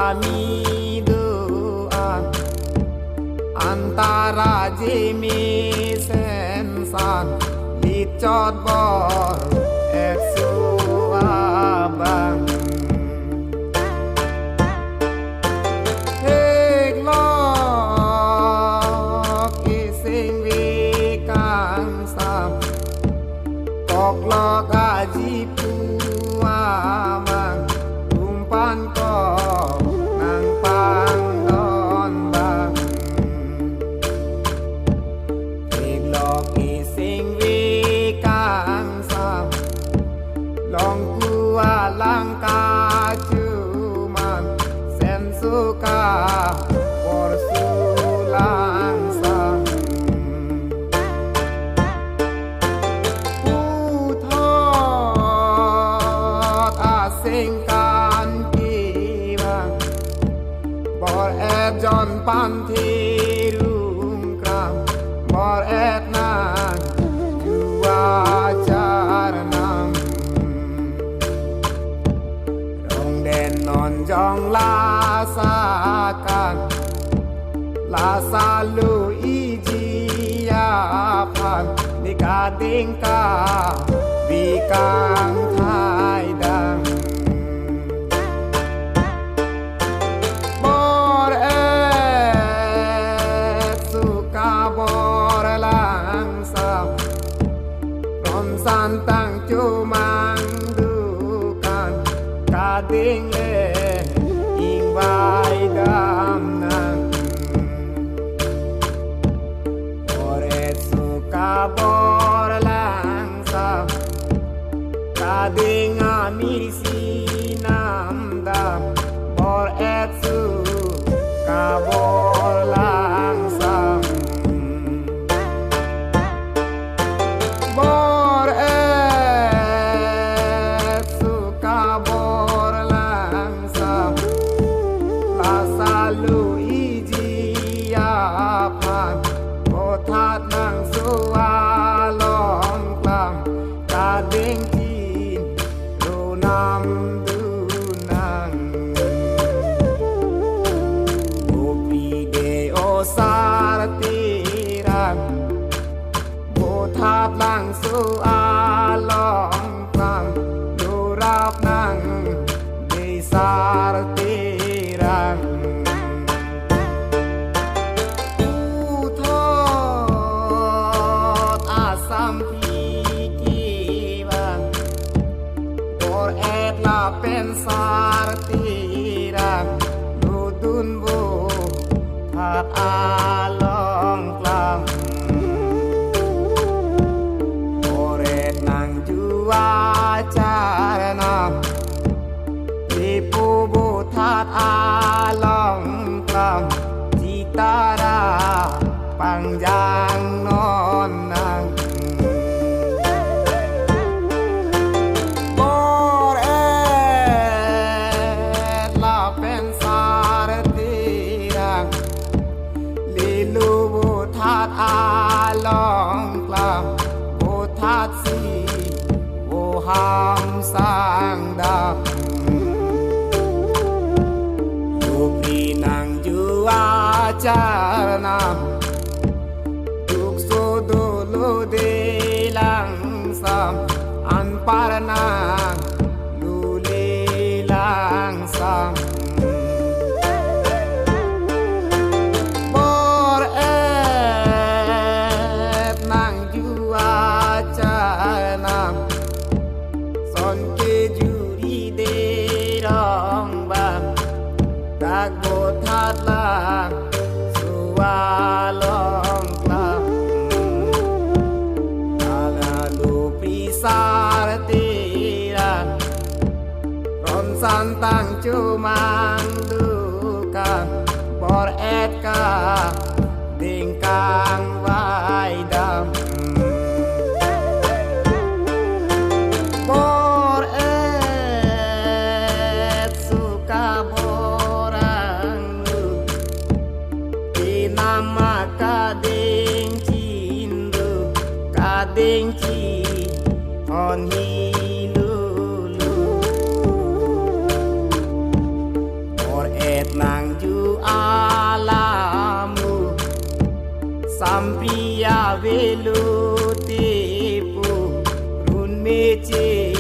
kami doa antara jemi sensan licot bor-et suabang hek lok ising wikang sam kok lok aji puamang umpan kok nang pangdon bang hek lok ising wikang sam long kualang kacuman sen suka porsulang sang puthot asing kan kiwang bor-et jon panthirung kram bor-et nang juajar nam rong den non jong la sakan la salu iji yapan nikading ka bikang thai dang bor-et suka bor lang sam ron santang cumang dukan kading le ing vai dam nang bor-et suka bor lang sam kading amir sinam dam bor-et suka bor lang sam bor-et suka bor lang sam la salu iji yapan pothat nang sualong klam kading chin lu nam du nang gopi de osar tirang pothat nang sualong klam lu rap nang desar tirang puthot asam pikiwang bor-et la pensar tirang ludun bu that along klam bor-et nang juajar nam tipu bu that along klam citara pangjang non nang bor-et la pensar tirang lilu bu that along klam bu that si bu ham sang dam Yupi nang juajar nam duk sudulu de lang sam an paranang lule lang sam bor-et nang juajar nam son ke juri de rong bang tak bot hat lang sualong klam ala lu pisar tirang ron santang cumang dukan bor-et ka dingkang vai dam bor-et suka borang nama kading cindu kading ci on hilulu bor-et Sampia velu tepu run mece